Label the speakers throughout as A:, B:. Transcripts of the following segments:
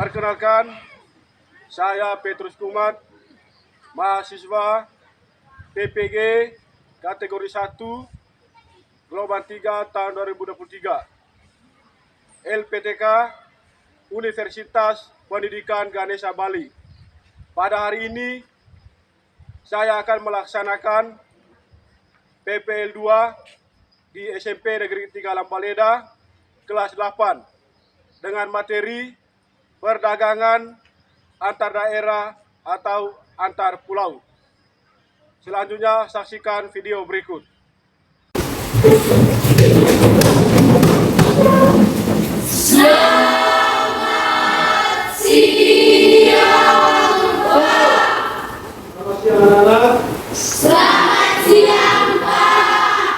A: Perkenalkan, saya Petrus Kumat, mahasiswa PPG kategori 1 Gelombang 3 tahun 2023 LPTK Universitas Pendidikan Ganesha Bali. Pada hari ini saya akan melaksanakan PPL 2 di SMP Negeri 3 Lambaleda kelas 8 dengan materi perdagangan antar daerah atau antar pulau. Selanjutnya saksikan video berikut.
B: Selamat siang, Pak.
A: Selamat siang anak-anak.
B: Selamat siang, Pak.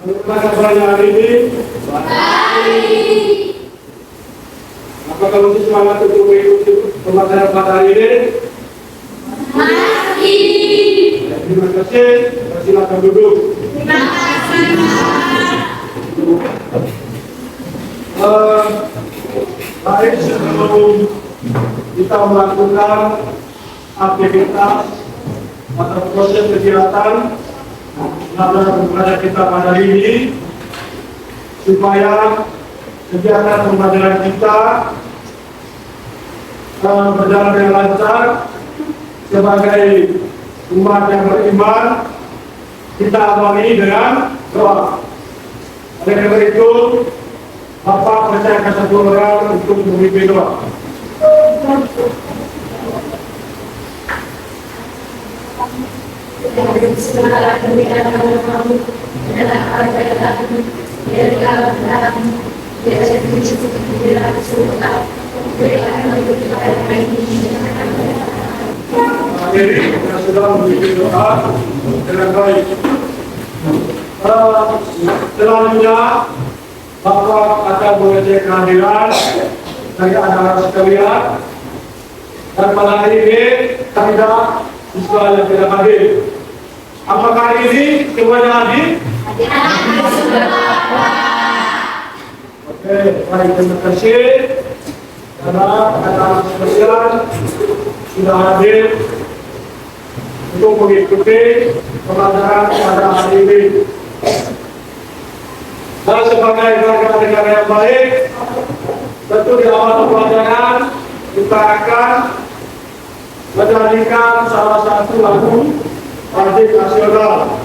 A: Bagaimana kabarnya hari ini?
B: Baik.
A: Apakah masih semangat untuk mengikuti pembelajaran pada hari ini?
B: Mari.
A: Terima kasih. Silakan duduk.
B: Terima kasih, Pak.
A: Baik, sebelum kita melakukan aktivitas atau proses kegiatan pembelajaran kita pada hari ini, supaya kegiatan pembelajaran kita berjalan dengan lancar sebagai umat yang beriman, kita awali dengan doa. Oleh karena itu, Bapak percayakan satu orang untuk memimpin doa. Jadi kita sudah memimpin doa dengan baik. Selanjutnya Bapak akan mengecek kehadiran dari anak-anak sekalian, dan pada hari ini ada siswa yang tidak hadir. Apakah hari ini semuanya hadir? Oke, baik, terima kasih karena anak-anak sekalian sudah hadir untuk mengikuti pembelajaran pada hari ini. Dan sebagai warga negara yang baik, tentu di awal pembelajaran kita akan menyanyikan salah satu lagu wajib nasional.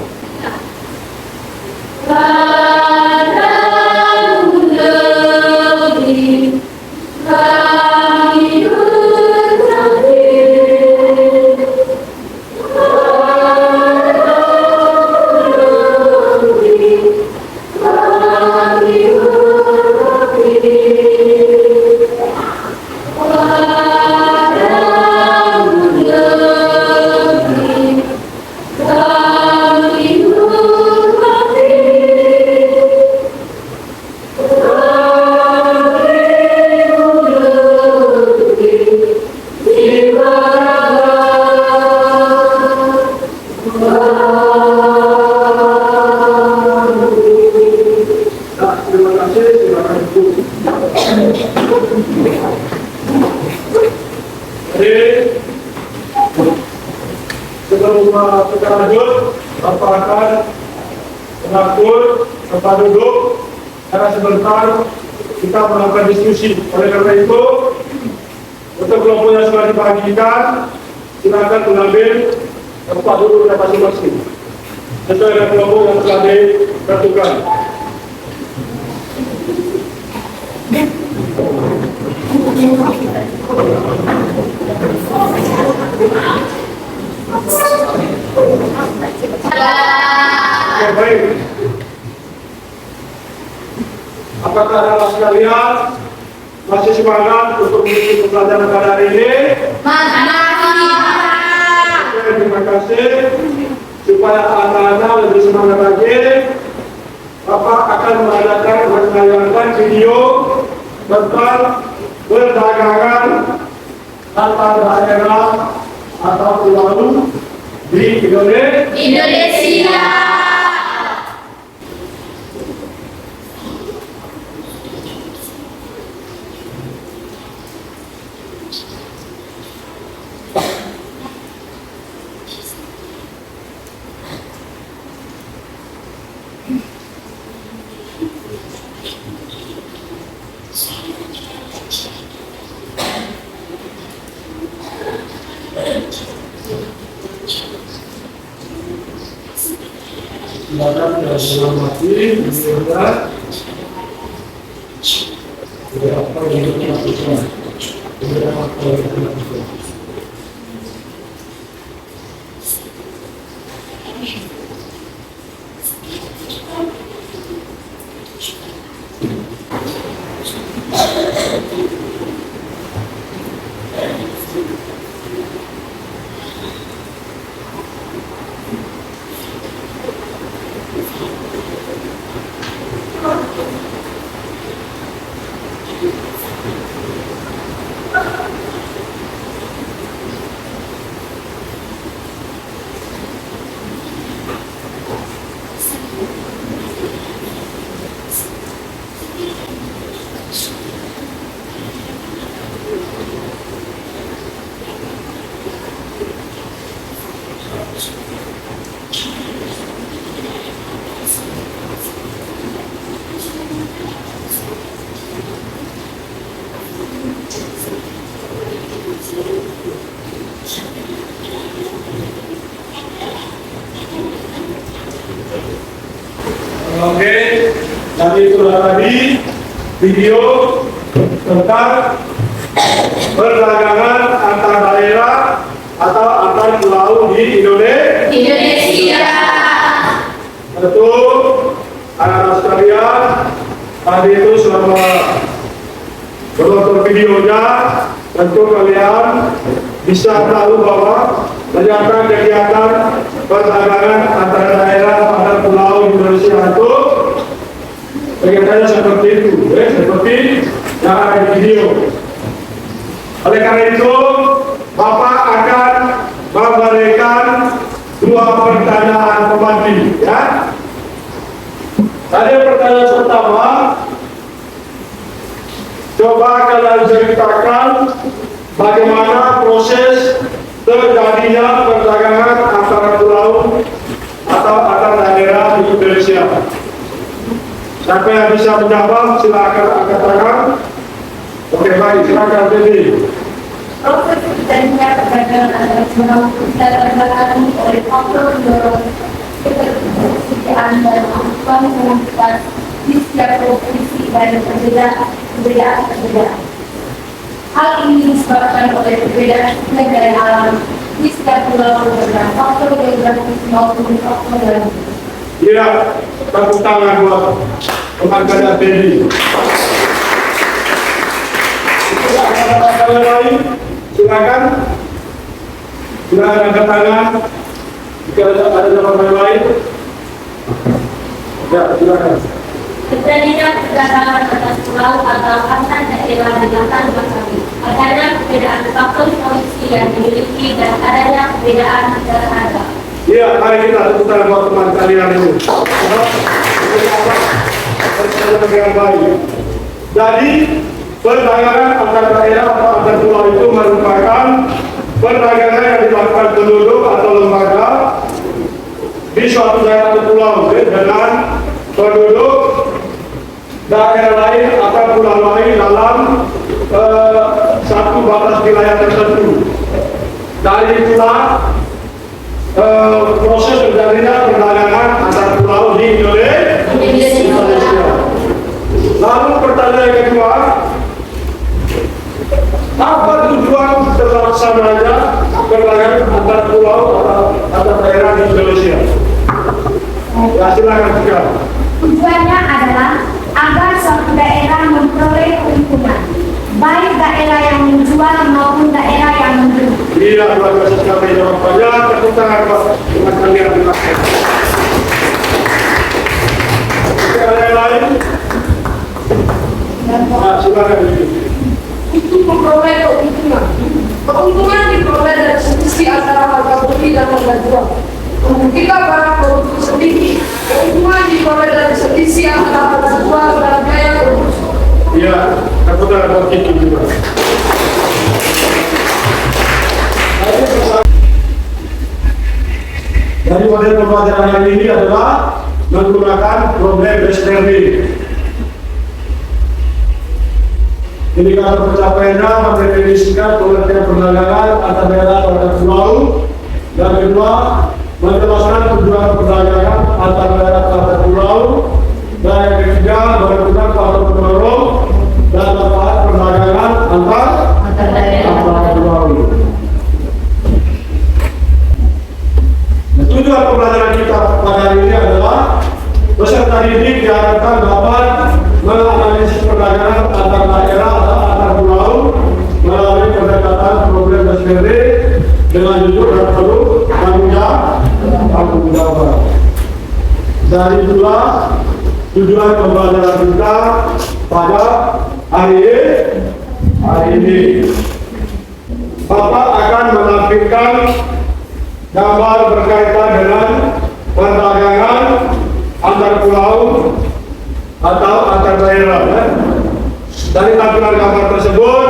A: Sebelum kita lanjut, Bapak akan mengatur tempat duduk karena sebentar kita melakukan diskusi. Oleh karena itu, untuk kelompok yang sudah dibagikan, silakan mengambil tempat duduk masing-masing sesuai dengan kelompok yang telah ditentukan. Oke, baik. Apakah anak sekalian masih semangat untuk mengikuti pembelajaran pada hari ini? Oke, terima kasih. Supaya anak-anak lebih semangat lagi, Bapak akan menayangkan video tentang perdagangan antar daerah atau pulau di Indonesia. Silakan dan menghormati beliau. Apa yang kita lakukan? Apa yang kita lakukan? Oke, tadi itu tadi video tentang perdagangan antar daerah atau antar pulau di Indonesia. Tentu anak-anak sekalian, tadi itu selama menonton videonya, tentu kalian bisa tahu bahwa ternyata kegiatan perdagangan antar daerah antar pulau di Indonesia itu kegiatannya seperti itu, seperti yang ada di video. Oleh karena itu, Bapak akan memberikan dua pertanyaan pembanding, ya. Tadi pertanyaan pertama, coba kalian ceritakan bagaimana proses terjadinya perdagangan antara pulau atau antar daerah di Indonesia. Siapa yang bisa menjawab silakan angkat tangan. Oke, baik, silakan Dedi.
C: Proses terjadinya perdagangan antara pulau dan perdagangan oleh faktor mendorong ketersediaan dan kemampuan menentukan di setiap provinsi dan perbedaan. Hal ini disebabkan oleh perbedaan negara alam di setiap pulau berbeda faktor geografis maupun faktor dalam.
A: Iya, tepuk tangan buat teman kalian Dedi. Ada lain, silakan. Silakan angkat tangan. Jika ada jawaban lain, ya silakan.
C: Terjadinya perdagangan antar pulau atau antar daerah dengan tanpa kami. Adanya perbedaan faktor kondisi yang dimiliki dan adanya perbedaan negara.
A: Iya, mari kita tepuk tangan buat teman kalian itu. Dengan baik. Jadi perdagangan antar daerah atau antar pulau itu merupakan perdagangan yang dilakukan penduduk atau lembaga di suatu daerah atau pulau dengan penduduk daerah lain atau pulau lain dalam satu batas wilayah tertentu. Dari itulah proses terjadinya perdagangan antar pulau di Indonesia. Lalu pertanyaan kedua, apa tujuan terlaksananya perdagangan antar pulau atau antar daerah di Indonesia? Ya, silakan juga.
C: Tujuannya adalah agar suatu daerah memperoleh keuntungan, baik daerah yang menjual maupun daerah yang membeli.
A: Iya, luar biasa sekali jawabannya. Tepuk tangan buat teman kalian di belakang. Oke, ada yang lain? Nah, silakan.
D: Untuk memperoleh keuntungan. Keuntungan diperoleh dari selisih antara harga beli dan harga jual. Jika barang produksi sedikit, keuntungan diperoleh dari selisih antara harga jual dan biaya produksi.
A: Iya, tepuk tangan buat Kiki juga. Jadi model pembelajaran hari ini adalah menggunakan problem based learning. Indikator pencapaiannya mendefinisikan pengertian perdagangan antar daerah terhadap pulau. Yang kedua, menjelaskan tujuan perdagangan antar daerah terhadap pulau. Dan yang ketiga, menentukan faktor pendorong dan manfaat perdagangan antar pulau. Tujuan pembelajaran kita pada hari ini adalah peserta didik diharapkan dapat menganalisis perdagangan antar daerah atau antar pulau melalui pendekatan problem based learning dengan jujur dan penuh tanggung jawab. Dari itulah tujuan pembelajaran kita pada hari ini. Bapak akan menampilkan gambar berkaitan dengan perdagangan antar pulau atau antar daerah. Dari tampilan gambar tersebut,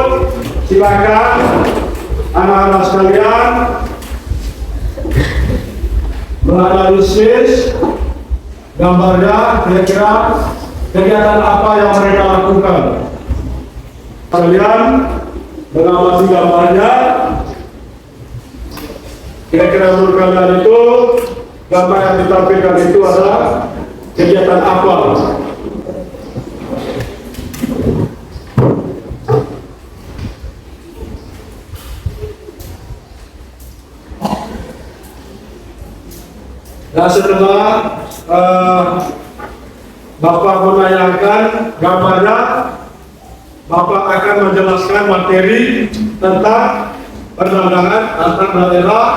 A: silakan anak-anak sekalian menganalisis gambarnya, kira-kira kegiatan apa yang mereka lakukan. Kalian mengamati gambarnya. Kira-kira menurut kalian itu gambar yang ditampilkan itu adalah kegiatan apa? Nah, setelah Bapak menayangkan gambarnya, Bapak akan menjelaskan materi tentang perdagangan antar daerah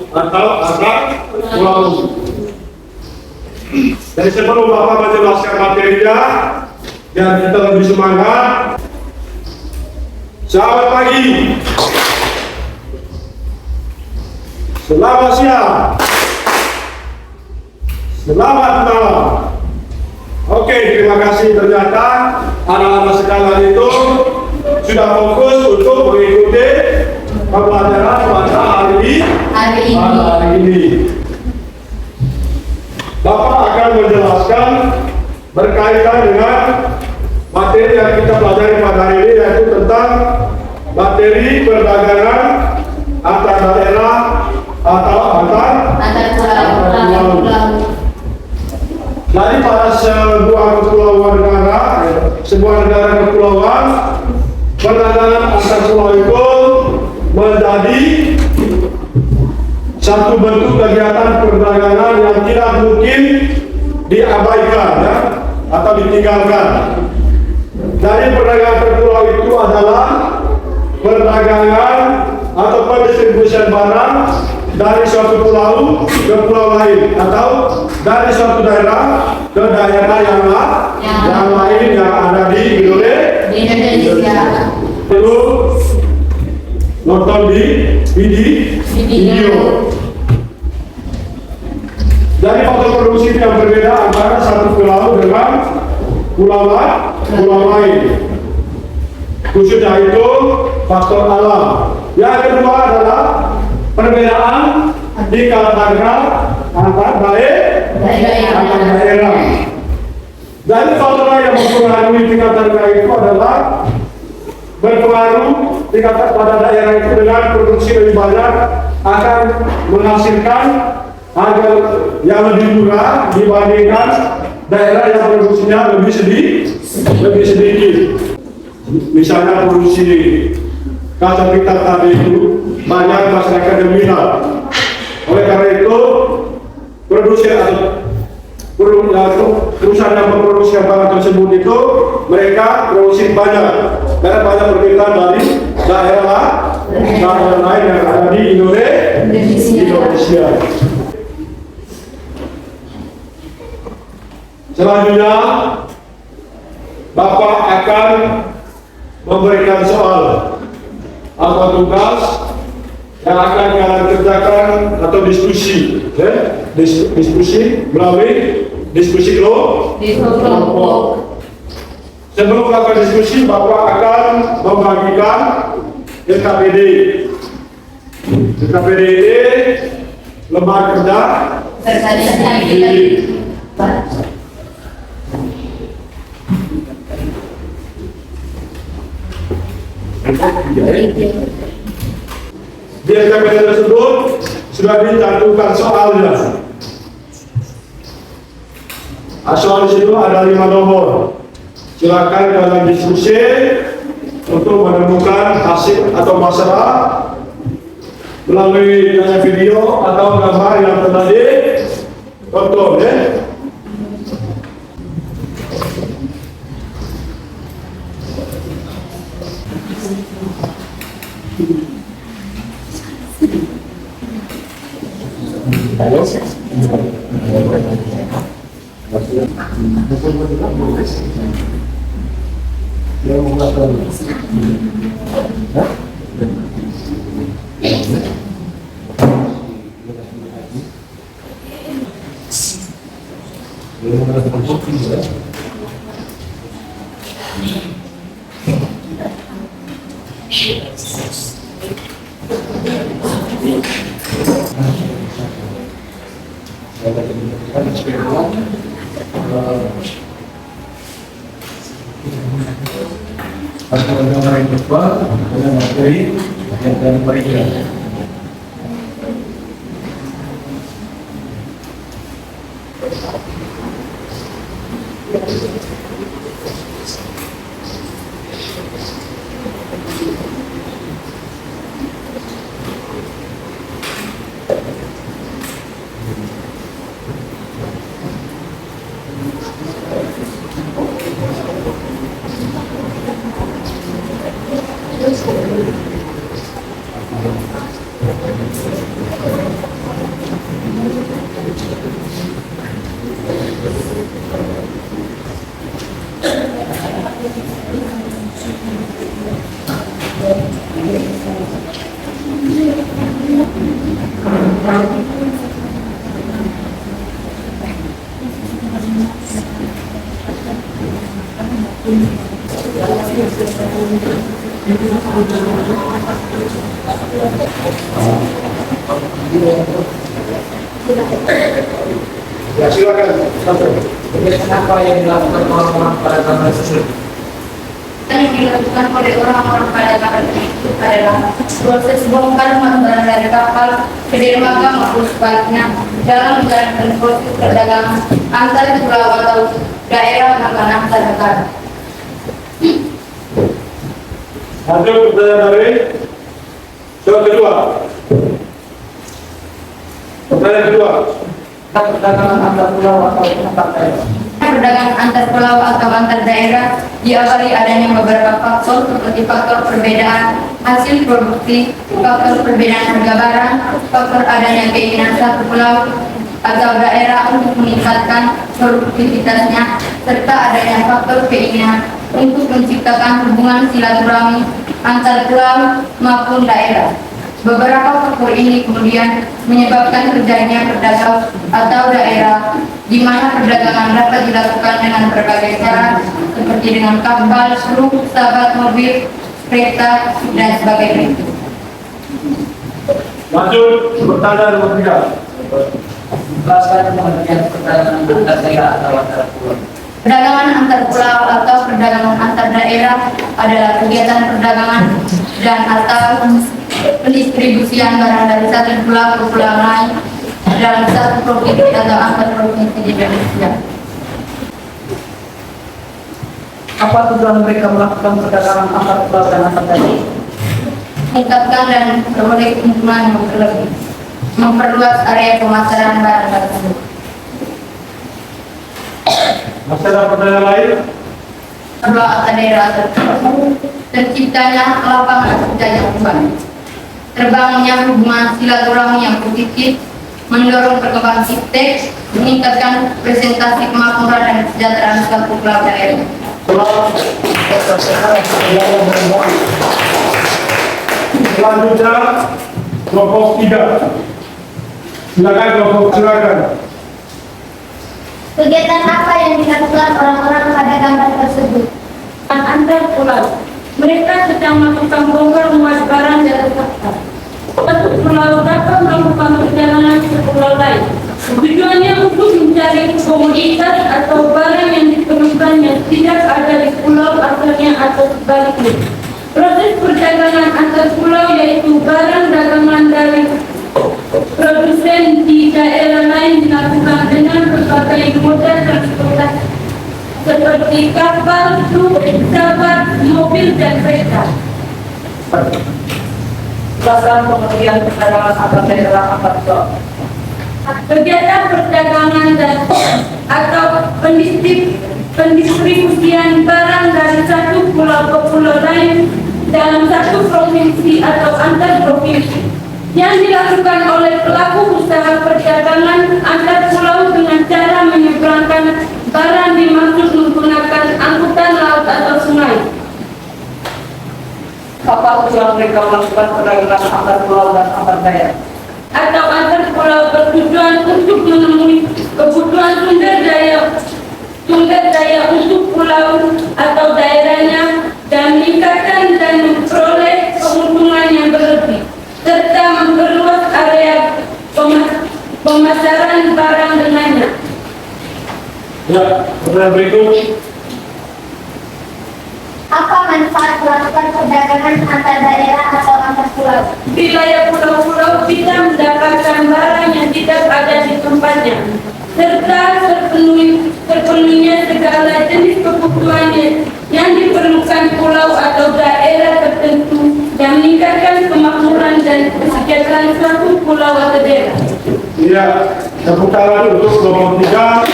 A: atau antar pulau. Jadi sebelum Bapak menjelaskan materinya, biar kita lebih semangat. Selamat pagi. Selamat siang. Selamat malam. Oke, terima kasih. Ternyata anak-anak sekalian itu sudah fokus untuk mengikuti pembelajaran pada hari ini. Bapak akan menjelaskan berkaitan dengan materi yang kita pelajari pada hari ini, yaitu tentang materi perdagangan antar daerah atau antar pulau. Jadi pada sebuah kepulauan negara, sebuah negara kepulauan, perdagangan antar pulau itu menjadi satu bentuk kegiatan perdagangan yang tidak mungkin diabaikan ya, atau ditinggalkan. Jadi perdagangan terpulau itu adalah perdagangan atau pendistribusian barang dari suatu pulau ke pulau lain, atau dari suatu daerah ke daerah yang lain yang ada di Indonesia. Itu nonton di video. Jadi faktor produksi yang berbeda antara satu pulau dengan pulau lain. Khususnya itu faktor alam. Yang kedua adalah perbedaan tingkat harga antar daerah. Jadi faktor yang mempengaruhi tingkat harga itu adalah berpengaruh tingkat pada daerah itu dengan produksi lebih banyak akan menghasilkan harga yang lebih murah dibandingkan daerah yang produksinya lebih sedikit. Misalnya produksi kaca pitak tadi itu banyak masyarakat yang minat. Oleh karena itu produksi atau perusahaan yang memproduksi barang tersebut itu mereka produksi banyak karena banyak permintaan dari daerah lain yang ada di Indonesia. Selanjutnya Bapak akan memberikan soal atau tugas yang akan kalian kerjakan atau diskusi, diskusi melalui diskusi kelompok. Sebelum melakukan diskusi, Bapak akan membagikan LKPD. LKPD ini lembar kerja
C: Berkali-kali kita
A: Di SKPD tersebut sudah dicantumkan soalnya. Soal di situ ada 5 nomor. Silakan dalam diskusi untuk menemukan hasil atau masalah melalui video atau gambar yang telah ditonton ya. Ya silakan.
E: Apa yang dilakukan orang-orang pada zaman tersebut?
C: yang dilakukan oleh orang-orang pada kapal itu adalah proses bongkar muat barang dari kapal ke dermaga maupun sebaliknya dalam menjalankan proses perdagangan antar pulau atau daerah bahkan antar negara.
A: Lanjut pertanyaan dari soal kedua. Pertanyaan kedua.
E: Perdagangan antar pulau atau antar daerah.
C: Perdagangan antar pulau atau antar daerah diawali adanya beberapa faktor seperti faktor perbedaan hasil produksi, faktor perbedaan harga barang, faktor adanya keinginan satu pulau atau daerah untuk meningkatkan produktivitasnya, serta adanya faktor keinginan untuk menciptakan hubungan silaturahmi antar pulau maupun daerah. Beberapa faktor ini kemudian menyebabkan terjadinya pedagang atau daerah di mana perdagangan dapat dilakukan dengan berbagai cara seperti dengan kapal, truk, sahabat mobil, kereta, dan sebagainya.
A: Lanjut pertanyaan nomor 3.
E: Jelaskan pengertian perdagangan antar daerah atau antar pulau.
C: Perdagangan antar pulau atau perdagangan antar daerah adalah kegiatan perdagangan dan atau pendistribusian barang dari satu pulau ke pulau lain dalam satu provinsi atau antar provinsi di Indonesia.
E: Apa tujuan mereka melakukan perdagangan antar pulau dan antar daerah?
C: Meningkatkan dan memperoleh keuntungan yang berlebih, memperluas area pemasaran barang tersebut.
A: Masih ada pertanyaan lain?
C: Pulau atau daerah tersebut terciptanya lapangan kerja yang baik, terbangunnya hubungan silaturahmi yang positif, mendorong perkembangan iptek, meningkatkan presentasi kemakmuran dan kesejahteraan suatu pulau daerah.
A: Selanjutnya kelompok 3. Silakan kelompok silakan.
B: Kegiatan apa yang dilakukan orang-orang pada gambar tersebut?
C: Antar pulau, mereka sedang melakukan bongkar muat barang dari kapal. Satu pulau dapat melakukan perjalanan ke pulau lain. Tujuan baik komoditas atau barang yang diperlukannya tidak ada di pulau asalnya atau sebaliknya. Proses perdagangan antar pulau yaitu barang dagangan dari produsen di daerah lain dilakukan dengan berbagai moda transportasi seperti kapal, truk, pesawat, mobil, dan kereta.
E: Pelaksanaan pengertian perdagangan antar daerah antar pulau.
C: Kegiatan perdagangan dan atau pendistribusian barang dari satu pulau ke pulau lain dalam satu provinsi atau antar provinsi yang dilakukan oleh pelaku usaha perdagangan antar pulau dengan cara menyeberangkan barang dimaksud menggunakan angkutan laut atau sungai.
E: Apa tujuan mereka melakukan perdagangan antar pulau dan antar daerah?
C: Atau antar pulau bertujuan untuk menemui kebutuhan sumber daya untuk pulau atau daerahnya dan meningkatkan dan memperoleh keuntungan yang berlebih serta memperluas area pemasaran barang dengannya.
A: Ya, pertanyaan berikut.
B: Apa manfaat melakukan perdagangan antar daerah atau antar pulau?
C: Wilayah pulau-pulau bisa mendapatkan barang yang tidak ada di tempatnya, serta terpenuhnya segala jenis kebutuhan yang diperlukan pulau atau daerah tertentu dan meningkatkan kemakmuran dan kesejahteraan suatu pulau atau daerah.
A: Ya, tepuk tangan untuk nomor 3.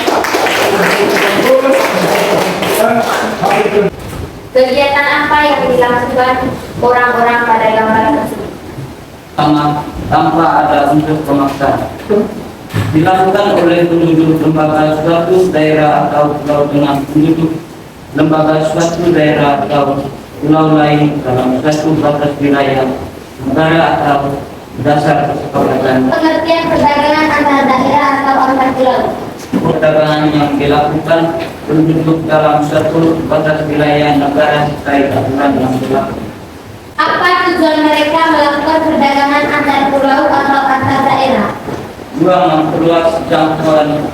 B: Kegiatan apa yang dilakukan orang-orang pada gambar tersebut?
F: Tanpa ada unsur pemaksaan. Dilakukan oleh penduduk lembaga suatu daerah atau pulau dengan penduduk lembaga suatu daerah atau pulau lain dalam suatu batas wilayah negara atau dasar kesepakatan.
B: Pengertian perdagangan antar daerah atau antar pulau.
F: Perdagangan yang dilakukan penduduk dalam suatu batas wilayah negara sesuai aturan yang berlaku.
B: Apa tujuan mereka melakukan perdagangan antar pulau atau antar daerah?
F: 2. Memperluas jangkauan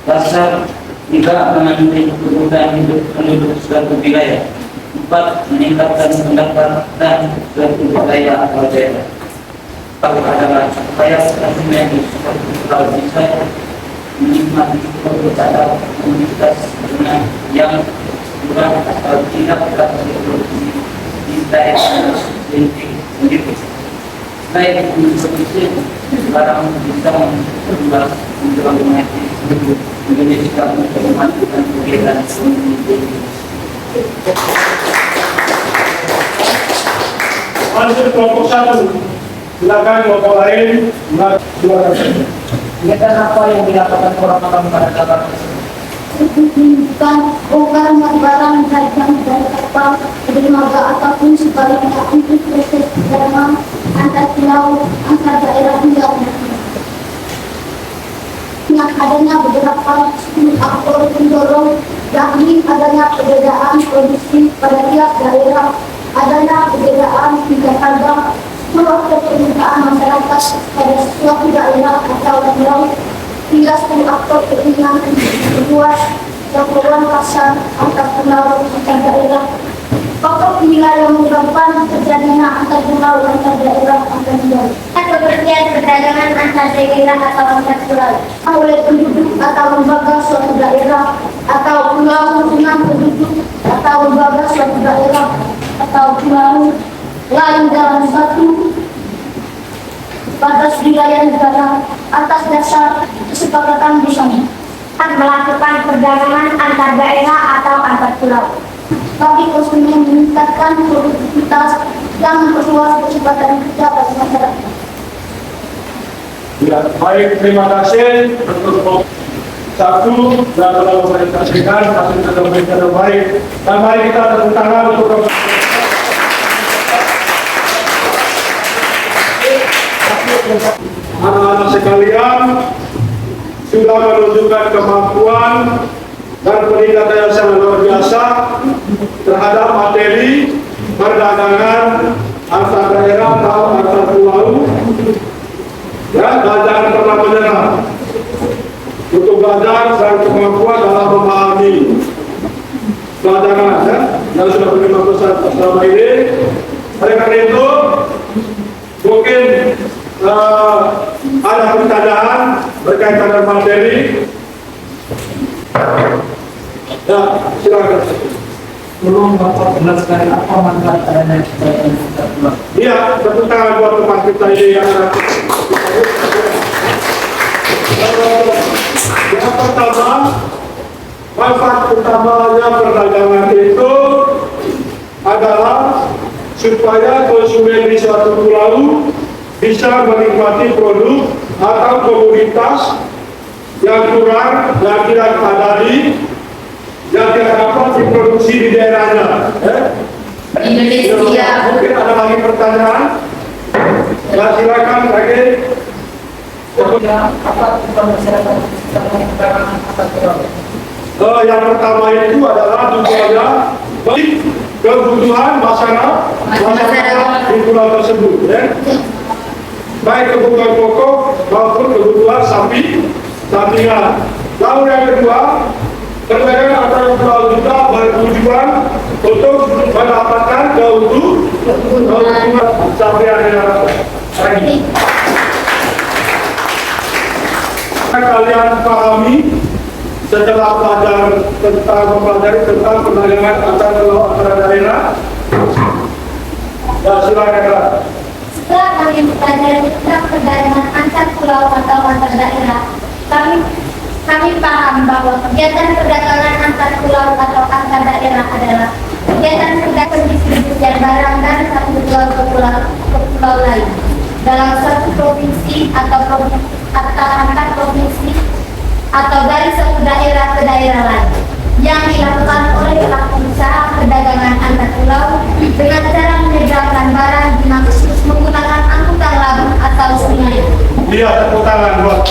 F: pasar. 3. Memenuhi kebutuhan hidup penduduk suatu wilayah. 4. Meningkatkan pendapatan suatu wilayah atau daerah. Kalau adalah supaya konsumen di suatu pulau bisa menikmati produk komunitas dengan yang murah atau tidak terproduksi di daerah sendiri. Selain produksi barang bisa menjual Indonesia untuk memajukan kegiatan
A: Lanjut kelompok 1. Silakan kelompok lain. Silakan.
E: Kegiatan apa yang dilakukan orang-orang pada gambar tersebut?
B: Bukan barang dagang dari kapal, dermaga ataupun sebaliknya untuk proses perdagangan antar pulau, antar daerah hingga yang adanya beberapa faktor pendorong, yakni adanya perbedaan produksi pada tiap daerah, adanya perbedaan tingkat harga, meluasnya permintaan masyarakat pada suatu daerah atau pulau, hingga 10 aktor keinginan berbuat jangkauan pasar antar pulau antar daerah. Faktor inilah yang menyebabkan terjadinya antar pulau antar daerah antar pulau. Pengertian perdagangan antar daerah atau antar pulau oleh penduduk atau lembaga suatu daerah atau pulau dengan penduduk atau lembaga suatu daerah atau pulau lain dalam satu batas wilayah negara atas dasar kesepakatan bersama. Melakukan perdagangan antar daerah atau antar pulau bagi konsumen meningkatkan produktivitas dan memperluas kesempatan kerja bagi masyarakat.
A: Ya, baik, terima kasih untuk kelompok 1 dan telah mempresentasikan hasil terbaik terbaik. Dan mari kita tepuk tangan untuk kelompok anak-anak sekalian sudah menunjukkan kemampuan dan peningkatan yang sangat luar biasa terhadap materi perdagangan antar daerah atau antar pulau. Ya, dan jangan pernah menyerah untuk belajar dan selama ini. Oleh karena itu, mungkin ada pertanyaan berkaitan dengan materi. Ya, silakan.
E: Belum Bapak jelaskan apa manfaat adanya kegiatan sudah pulang.
A: Iya, tepuk tangan buat tempat kita ini yang yang pertama, manfaat utamanya perdagangan itu adalah supaya konsumen di suatu pulau bisa menikmati produk atau komoditas yang kurang dan tidak padani yang tidak dapat diproduksi di daerahnya.
C: Indonesia.
A: Mungkin ada lagi pertanyaan? Ya, silakan lagi.
E: Ya, apa tujuan masyarakat terkait perdagangan antar pulau?
A: Yang pertama itu adalah tujuannya bagi kebutuhan masyarakat di pulau tersebut, ya. Baik kebutuhan pokok maupun kebutuhan sampingan. Lalu yang kedua, perdagangan antar pulau juga bertujuan untuk mendapatkan keuntungan sampingan lagi. Kalian pahami setelah mempelajari tentang perdagangan antar pulau antara daerah. Ya, silakan.
B: Setelah kami mempelajari tentang perdagangan antar pulau atau antar daerah, kami paham bahwa kegiatan perdagangan antar pulau atau antar daerah adalah kegiatan perdagangan pendistribusian barang dari satu pulau ke pulau lain dalam satu provinsi atau antar provinsi atau dari satu daerah ke daerah lain yang dilakukan oleh pelaku usaha perdagangan antar pulau dengan cara menyeberangkan barang menggunakan angkutan laut atau sungai.
A: Iya, tepuk tangan buat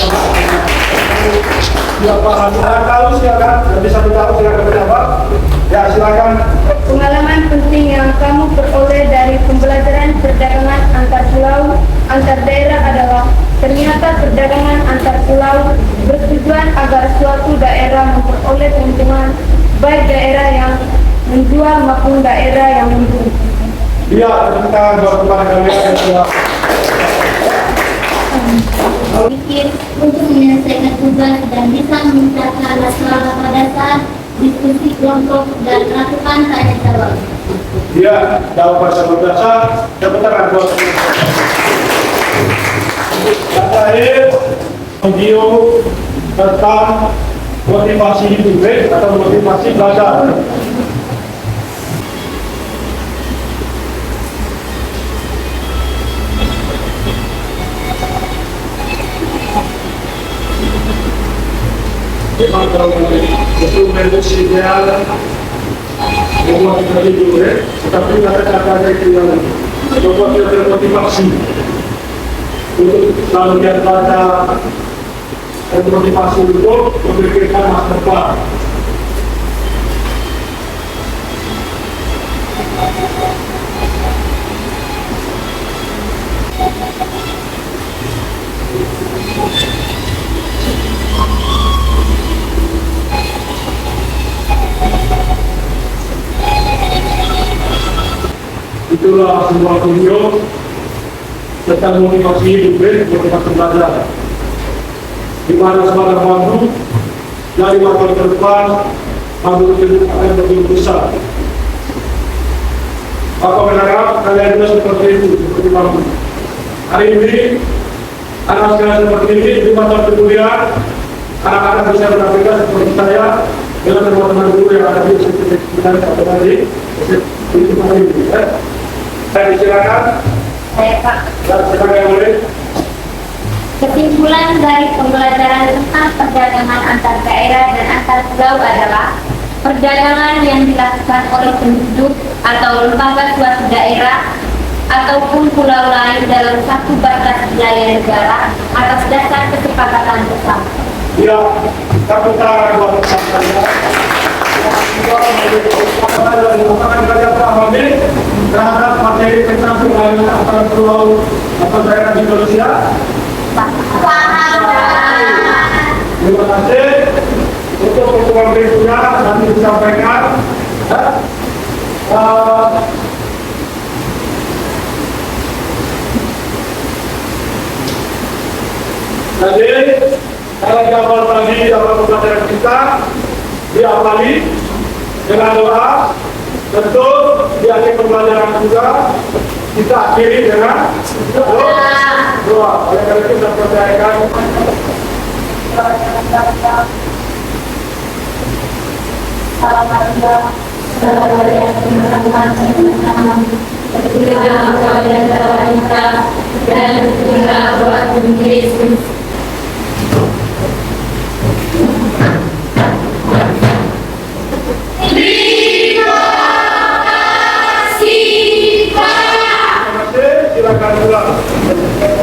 A: ya, paham. Tahu silakan, bisa tahu silakan menjawab. Ya, silakan.
C: Pengalaman penting yang kamu peroleh dari pembelajaran perdagangan antar pulau, antar daerah adalah ternyata perdagangan antar pulau bertujuan agar suatu daerah memperoleh keuntungan, baik daerah yang menjual maupun daerah yang membeli.
A: Iya, tepuk tangan buat kepada kalian yang telah
B: Pikir untuk menyelesaikan tugas dan bisa meningkatkan nasional pada saat diskusi kelompok dan melakukan tanya jawab.
A: Iya, jawaban berdasar tepuk tangan buat yang terakhir, video tentang motivasi hidup atau motivasi belajar. Memang kalau untuk reduksi ideal membuat kita hidup, tetapi kata-kata itu yang membuat kita termotivasi untuk selalu giat baca dan motivasi untuk memikirkan masa depan. Itulah sebuah video tentang motivasi hidup, motivasi belajar, di mana semangat mampu dari waktu ke depan mampu tersebut akan lebih besar. Aku berharap kalian juga seperti itu, seperti mampu. Hari ini anak sekalian seperti ini di masa kemudian anak-anak bisa beraktivitas seperti saya dengan teman-teman guru yang ada di sekitar tadi. Itu hari ini. Saya silakan.
B: Saya Pak.
A: Silakan yang boleh.
B: Kesimpulan dari pembelajaran tentang perdagangan antar daerah dan antar pulau adalah perdagangan yang dilakukan oleh penduduk atau lembaga suatu daerah ataupun pulau lain dalam satu batas wilayah negara atas dasar kesepakatan bersama.
A: Ya, tepuk tangan buat saya. Terhadap materi tentang perdagangan antar pulau atau daerah di Indonesia. Terima kasih. Untuk pertemuan berikutnya nanti disampaikan. Jadi, kalau di awal pagi dalam pembelajaran kita diawali dengan doa. Tentu di akhir pembelajaran juga kita akhiri dengan doa. Oleh karena itu kita percayakan silakan pulang.